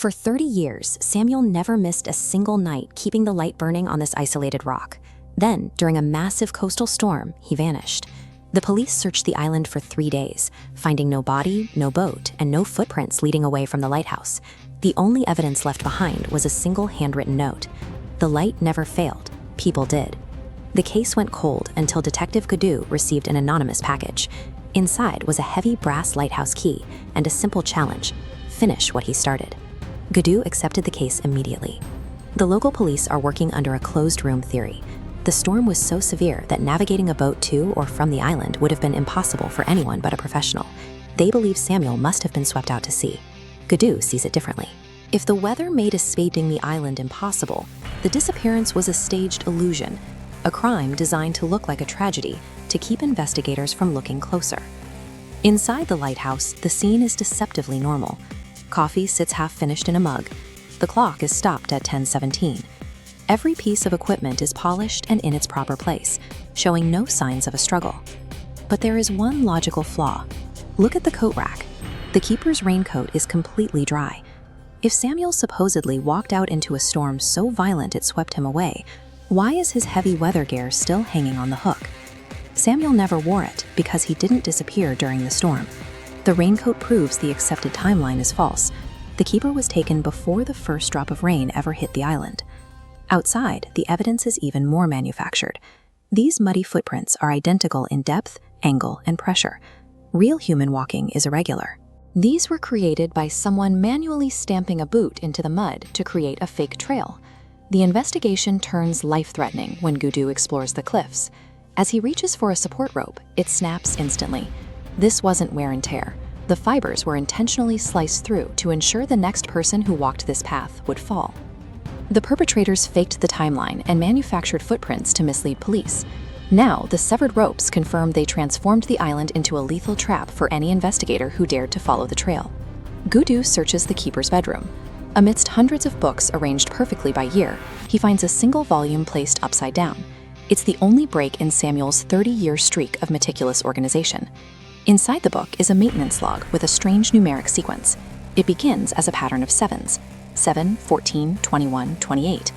For 30 years, Samuel never missed a single night keeping the light burning on this isolated rock. Then, during a massive coastal storm, he vanished. The police searched the island for 3 days, finding no body, no boat, and no footprints leading away from the lighthouse. The only evidence left behind was a single handwritten note. The light never failed. People did. The case went cold until Detective Guddu received an anonymous package. Inside was a heavy brass lighthouse key and a simple challenge: finish what he started. Guddu accepted the case immediately. The local police are working under a closed-room theory. The storm was so severe that navigating a boat to or from the island would have been impossible for anyone but a professional. They believe Samuel must have been swept out to sea. Guddu sees it differently. If the weather made escaping the island impossible, the disappearance was a staged illusion, a crime designed to look like a tragedy to keep investigators from looking closer. Inside the lighthouse, the scene is deceptively normal. Coffee sits half-finished in a mug. The clock is stopped at 10:17. Every piece of equipment is polished and in its proper place, showing no signs of a struggle. But there is one logical flaw. Look at the coat rack. The keeper's raincoat is completely dry. If Samuel supposedly walked out into a storm so violent it swept him away, why is his heavy weather gear still hanging on the hook? Samuel never wore it because he didn't disappear during the storm. The raincoat proves the accepted timeline is false. The keeper was taken before the first drop of rain ever hit the island. Outside, the evidence is even more manufactured. These muddy footprints are identical in depth, angle, and pressure. Real human walking is irregular. These were created by someone manually stamping a boot into the mud to create a fake trail. The investigation turns life-threatening when Guddu explores the cliffs. As he reaches for a support rope, it snaps instantly. This wasn't wear and tear. The fibers were intentionally sliced through to ensure the next person who walked this path would fall. The perpetrators faked the timeline and manufactured footprints to mislead police. Now, the severed ropes confirmed they transformed the island into a lethal trap for any investigator who dared to follow the trail. Guddu searches the keeper's bedroom. Amidst hundreds of books arranged perfectly by year, he finds a single volume placed upside down. It's the only break in Samuel's 30-year streak of meticulous organization. Inside the book is a maintenance log with a strange numeric sequence. It begins as a pattern of sevens: 7, 14, 21, 28.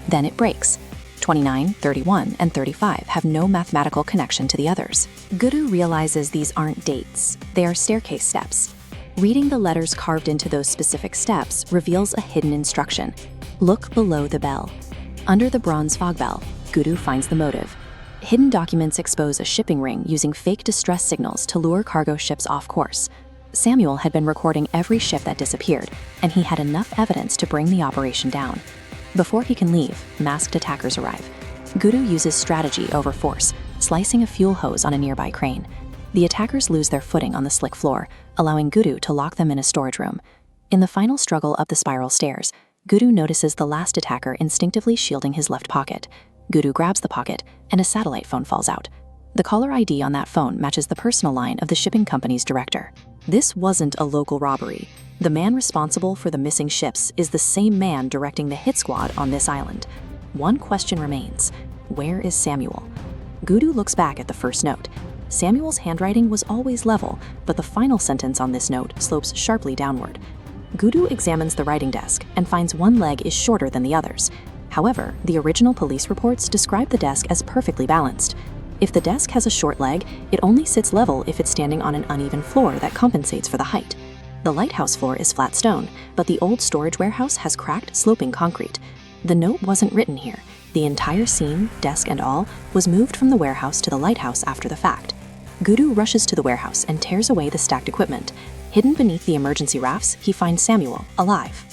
Then it breaks. 29, 31, and 35 have no mathematical connection to the others. Guddu realizes these aren't dates, they are staircase steps. Reading the letters carved into those specific steps reveals a hidden instruction. Look below the bell. Under the bronze fog bell, Guddu finds the motive. Hidden documents expose a shipping ring using fake distress signals to lure cargo ships off course. Samuel had been recording every ship that disappeared, and he had enough evidence to bring the operation down. Before he can leave, masked attackers arrive. Guddu uses strategy over force, slicing a fuel hose on a nearby crane. The attackers lose their footing on the slick floor, allowing Guddu to lock them in a storage room. In the final struggle up the spiral stairs, Guddu notices the last attacker instinctively shielding his left pocket. Guddu grabs the pocket, and a satellite phone falls out. The caller ID on that phone matches the personal line of the shipping company's director. This wasn't a local robbery. The man responsible for the missing ships is the same man directing the hit squad on this island. One question remains: where is Samuel? Guddu looks back at the first note. Samuel's handwriting was always level, but the final sentence on this note slopes sharply downward. Guddu examines the writing desk and finds one leg is shorter than the others. However, the original police reports describe the desk as perfectly balanced. If the desk has a short leg, it only sits level if it's standing on an uneven floor that compensates for the height. The lighthouse floor is flat stone, but the old storage warehouse has cracked, sloping concrete. The note wasn't written here. The entire scene, desk and all, was moved from the warehouse to the lighthouse after the fact. Guddu rushes to the warehouse and tears away the stacked equipment. Hidden beneath the emergency rafts, he finds Samuel, alive.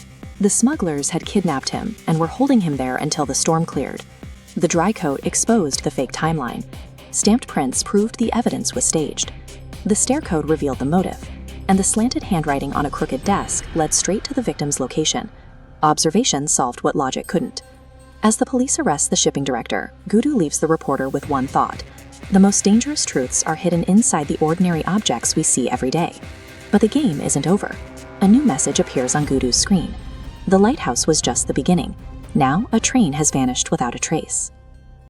The smugglers had kidnapped him and were holding him there until the storm cleared. The dry coat exposed the fake timeline. Stamped prints proved the evidence was staged. The stair code revealed the motive, and the slanted handwriting on a crooked desk led straight to the victim's location. Observation solved what logic couldn't. As the police arrest the shipping director, Guddu leaves the reporter with one thought: the most dangerous truths are hidden inside the ordinary objects we see every day. But the game isn't over. A new message appears on Guddu's screen. The lighthouse was just the beginning. Now a train has vanished without a trace.